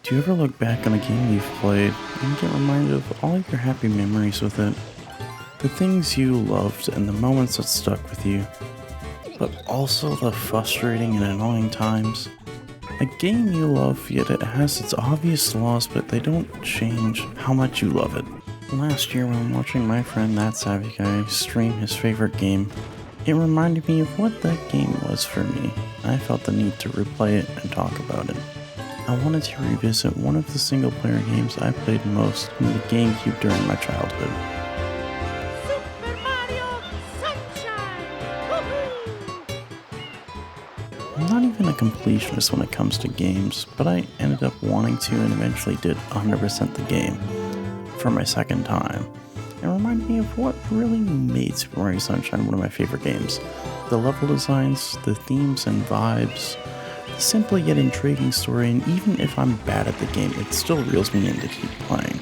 Do you ever look back on a game you've played and get reminded of all your happy memories with it? The things you loved and the moments that stuck with you, but also the frustrating and annoying times? A game you love, yet it has its obvious flaws, but they don't change how much you love it. Last year when watching my friend That Savvy Guy stream his favorite game, it reminded me of what that game was for me. I felt the need to replay it and talk about it. I wanted to revisit one of the single-player games I played most on the GameCube during my childhood. Super Mario Sunshine! Woohoo! I'm not even a completionist when it comes to games, but I ended up wanting to and eventually did 100% the game for my second time. It reminded me of what really made Super Mario Sunshine one of my favorite games. The level designs, the themes and vibes, the simple yet intriguing story, and even if I'm bad at the game, it still reels me in to keep playing.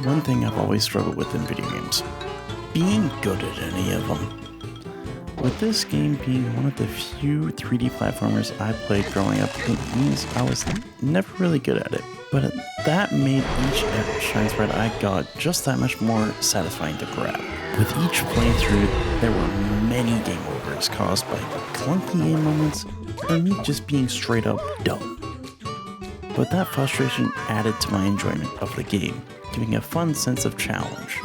One thing I've always struggled with in video games: being good at any of them. With this game being one of the few 3D platformers I played growing up, it means I was never really good at it. But that made each shine sprite I got just that much more satisfying to grab. With each playthrough, there were many game overs caused by clunky game moments or me just being straight up dumb. But that frustration added to my enjoyment of the game, giving a fun sense of challenge.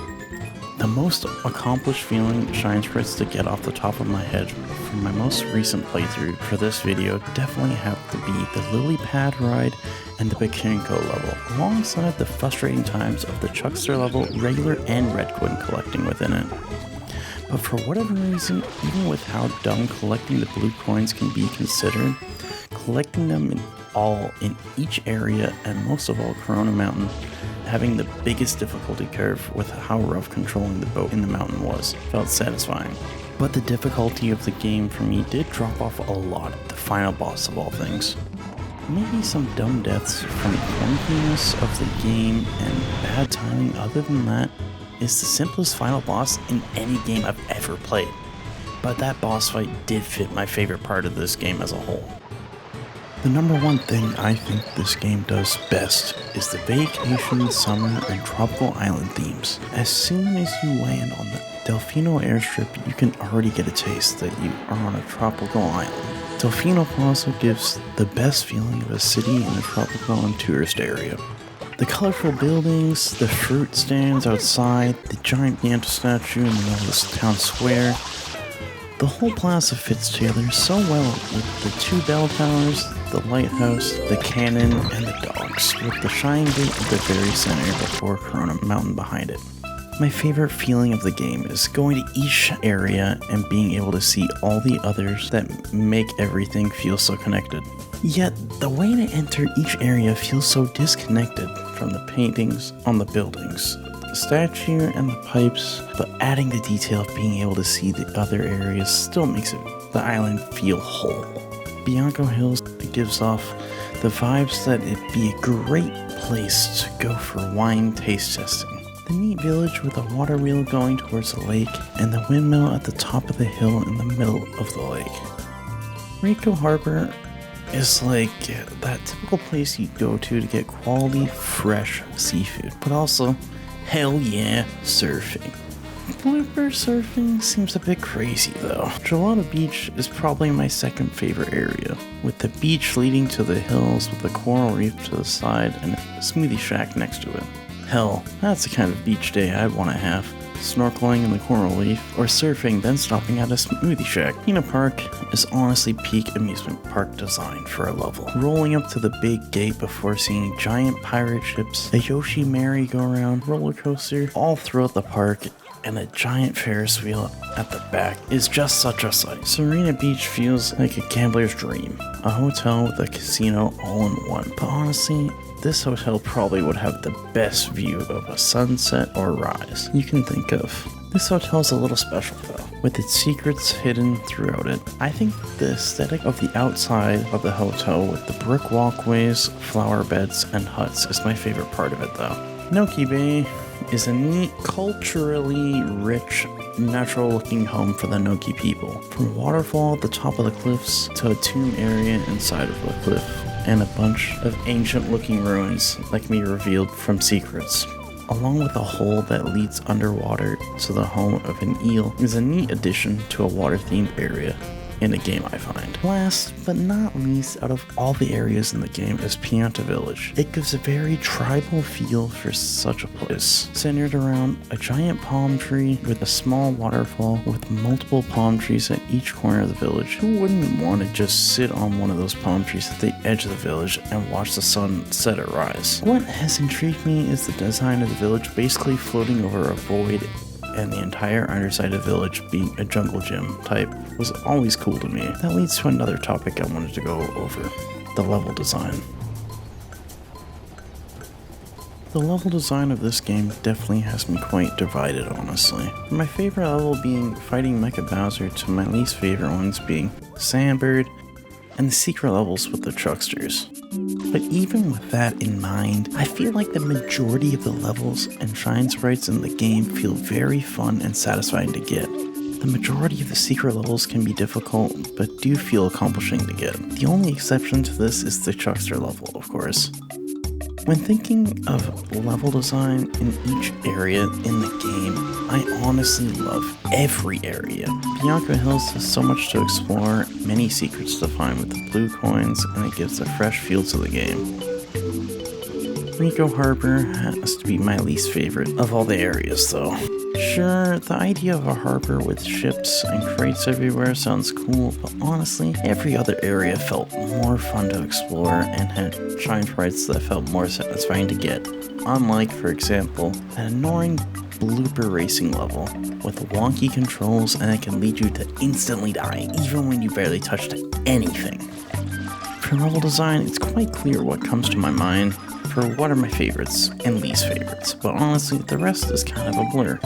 The most accomplished feeling shine sprites to get off the top of my head from my most recent playthrough for this video definitely have to be the lily pad ride and the Pachinko level, alongside the frustrating times of the Chuckster level, regular and red coin collecting within it. But for whatever reason, even with how dumb collecting the blue coins can be considered, collecting them in each area, and most of all Corona Mountain, having the biggest difficulty curve with how rough controlling the boat in the mountain was, felt satisfying. But the difficulty of the game for me did drop off a lot at the final boss of all things. Maybe some dumb deaths from the clunkiness of the game and bad timing. Other than that, is the simplest final boss in any game I've ever played. But that boss fight did fit my favorite part of this game as a whole. The number one thing I think this game does best is the vacation, summer, and tropical island themes. As soon as you land on the Delfino airstrip, you can already get a taste that you are on a tropical island. Delfino Plaza gives the best feeling of a city in a tropical and tourist area. The colorful buildings, the fruit stands outside, the giant Pianta statue in the middle of this town square. The whole plaza fits together so well with the two bell towers, the lighthouse, the cannon, and the dogs, with the shine gate at the very center before Corona Mountain behind it. My favorite feeling of the game is going to each area and being able to see all the others that make everything feel so connected. Yet, the way to enter each area feels so disconnected from the paintings on the buildings, the statue and the pipes, but adding the detail of being able to see the other areas still makes the island feel whole. Bianco Hills gives off the vibes that it'd be a great place to go for wine taste testing. The neat village with a water wheel going towards the lake, and the windmill at the top of the hill in the middle of the lake. Rico Harbor is like that typical place you'd go to get quality, fresh seafood, but also, hell yeah, surfing. Blooper surfing seems a bit crazy though. Gelato Beach is probably my second favorite area, with the beach leading to the hills with a coral reef to the side and a smoothie shack next to it. Hell, that's the kind of beach day I'd want to have. Snorkeling in the coral reef, or surfing then stopping at a smoothie shack. Pinna Park is honestly peak amusement park design for a level. Rolling up to the big gate before seeing giant pirate ships, a Yoshi merry-go-round roller coaster all throughout the park, and a giant Ferris wheel at the back is just such a sight. Serena Beach feels like a gambler's dream. A hotel with a casino all in one. But honestly, this hotel probably would have the best view of a sunset or rise you can think of. This hotel's a little special though, with its secrets hidden throughout it. I think the aesthetic of the outside of the hotel with the brick walkways, flower beds, and huts is my favorite part of it though. Noki Bay is a neat, culturally rich natural looking home for the Noki people. From a waterfall at the top of the cliffs to a tomb area inside of a cliff, and a bunch of ancient looking ruins that can be revealed from secrets. Along with a hole that leads underwater to the home of an eel is a neat addition to a water themed area in the game, I find. Last but not least, out of all the areas in the game is Pinna Village. It gives a very tribal feel for such a place, centered around a giant palm tree with a small waterfall with multiple palm trees at each corner of the village. Who wouldn't want to just sit on one of those palm trees at the edge of the village and watch the sun set or rise? What has intrigued me is the design of the village basically floating over a void, and the entire underside of the village being a jungle gym type was always cool to me. That leads to another topic I wanted to go over, the level design. The level design of this game definitely has me quite divided, honestly. From my favorite level being fighting Mecha Bowser to my least favorite ones being Sandbird and the secret levels with the trucksters. But even with that in mind, I feel like the majority of the levels and shine sprites in the game feel very fun and satisfying to get. The majority of the secret levels can be difficult, but do feel accomplishing to get. The only exception to this is the truckster level, of course. When thinking of level design in each area in the game, I honestly love every area. Bianco Hills has so much to explore, many secrets to find with the blue coins, and it gives a fresh feel to the game. Rico Harbor has to be my least favorite of all the areas though. Sure, the idea of a harbor with ships and crates everywhere sounds cool, but honestly, every other area felt more fun to explore and had shine sprites that felt more satisfying to get. Unlike, for example, an annoying blooper racing level with wonky controls, and it can lead you to instantly die even when you barely touched anything. For level design, it's quite clear what comes to my mind for what are my favorites and least favorites, but honestly, the rest is kind of a blur.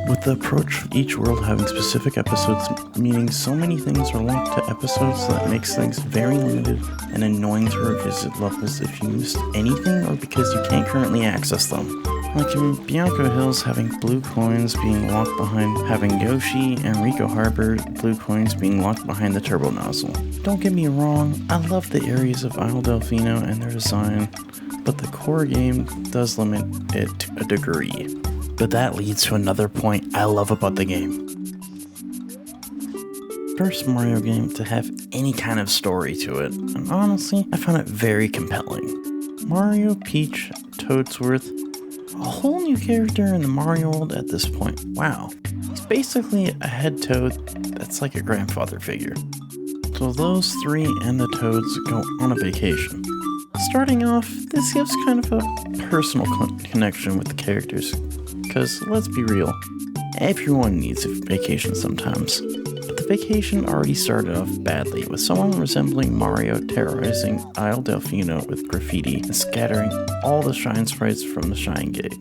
With the approach of each world having specific episodes, meaning so many things are linked to episodes that makes things very limited and annoying to revisit levels if you missed anything or because you can't currently access them. Like in Bianco Hills having blue coins being locked behind having Yoshi, and Rico Harbor blue coins being locked behind the turbo nozzle. Don't get me wrong, I love the areas of Isle Delfino and their design, but the core game does limit it to a degree. But that leads to another point I love about the game. First Mario game to have any kind of story to it, and honestly, I found it very compelling. Mario, Peach, Toadsworth, a whole new character in the Mario world at this point. Wow. He's basically a head toad that's like a grandfather figure. So those three and the Toads go on a vacation. Starting off, this gives kind of a personal connection with the characters, because let's be real, everyone needs a vacation sometimes. But the vacation already started off badly, with someone resembling Mario terrorizing Isle Delfino with graffiti and scattering all the shine sprites from the Shine Gate.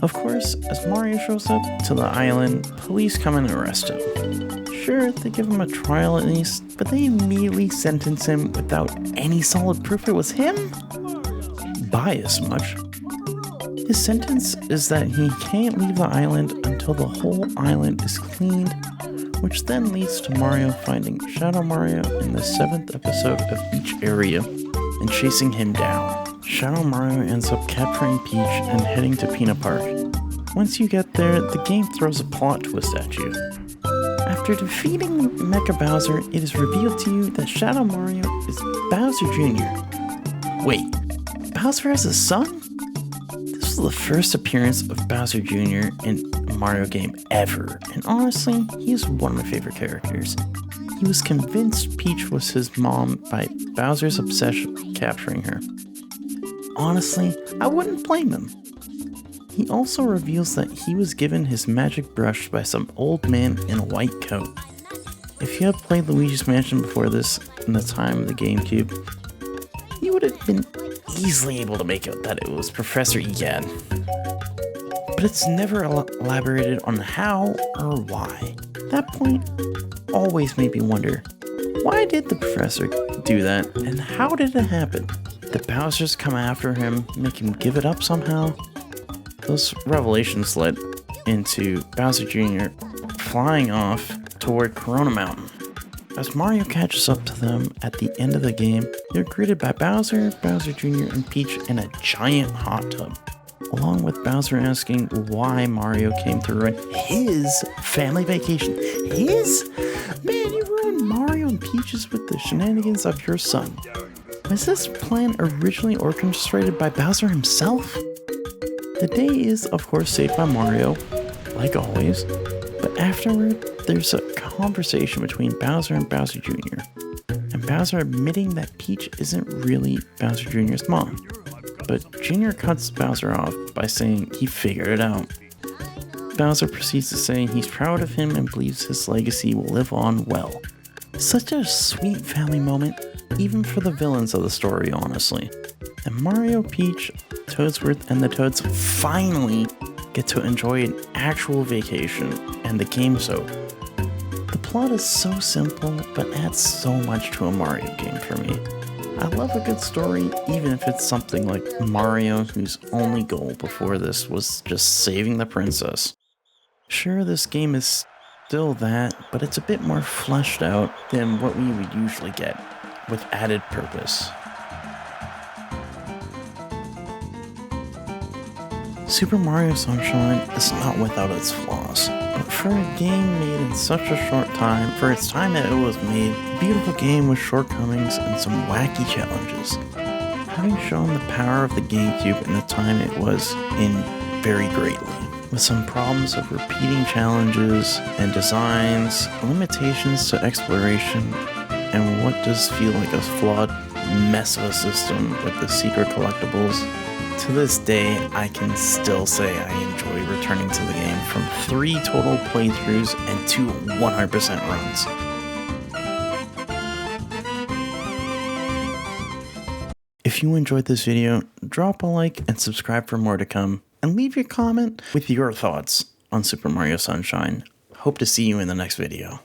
Of course, as Mario shows up to the island, police come and arrest him. Sure, they give him a trial at least, but they immediately sentence him without any solid proof it was him? By as much. His sentence is that he can't leave the island until the whole island is cleaned, which then leads to Mario finding Shadow Mario in the 7th episode of each area and chasing him down. Shadow Mario ends up capturing Peach and heading to Pinna Park. Once you get there, the game throws a plot twist at you. After defeating Mecha Bowser, it is revealed to you that Shadow Mario is Bowser Jr. Wait, Bowser has a son? This was the first appearance of Bowser Jr. in a Mario game ever, and honestly, he is one of my favorite characters. He was convinced Peach was his mom by Bowser's obsession with capturing her. Honestly, I wouldn't blame him. He also reveals that he was given his magic brush by some old man in a white coat. If you had played Luigi's Mansion before this in the time of the GameCube, you would have been easily able to make out that it was Professor Egad. But it's never elaborated on how or why. That point always made me wonder, why did the professor do that, and how did it happen? Did Bowser's come after him, make him give it up somehow? Those revelations led into Bowser Jr. flying off toward Corona Mountain. As Mario catches up to them at the end of the game, you're greeted by Bowser, Bowser Jr., and Peach in a giant hot tub, along with Bowser asking why Mario came to ruin his family vacation. His? Man, you ruined Mario and Peach's with the shenanigans of your son. Was this plan originally orchestrated by Bowser himself? The day is, of course, saved by Mario, like always, but afterward, there's a conversation between Bowser and Bowser Jr., and Bowser admitting that Peach isn't really Bowser Jr.'s mom, but Jr. cuts Bowser off by saying he figured it out. Bowser proceeds to say he's proud of him and believes his legacy will live on well. Such a sweet family moment, even for the villains of the story, honestly. And Mario, Peach, Toadsworth, and the Toads finally get to enjoy an actual vacation and the game soap. The plot is so simple, but adds so much to a Mario game for me. I love a good story, even if it's something like Mario, whose only goal before this was just saving the princess. Sure, this game is still that, but it's a bit more fleshed out than what we would usually get, with added purpose. Super Mario Sunshine is not without its flaws, but for a game made in such a short time, for its time that it was made, a beautiful game with shortcomings and some wacky challenges. Having shown the power of the GameCube and the time it was in very greatly, with some problems of repeating challenges and designs, limitations to exploration, and what does feel like a flawed mess of a system with the secret collectibles. To this day, I can still say I enjoy returning to the game from 3 total playthroughs and 2 100% runs. If you enjoyed this video, drop a like and subscribe for more to come, and leave your comment with your thoughts on Super Mario Sunshine. Hope to see you in the next video.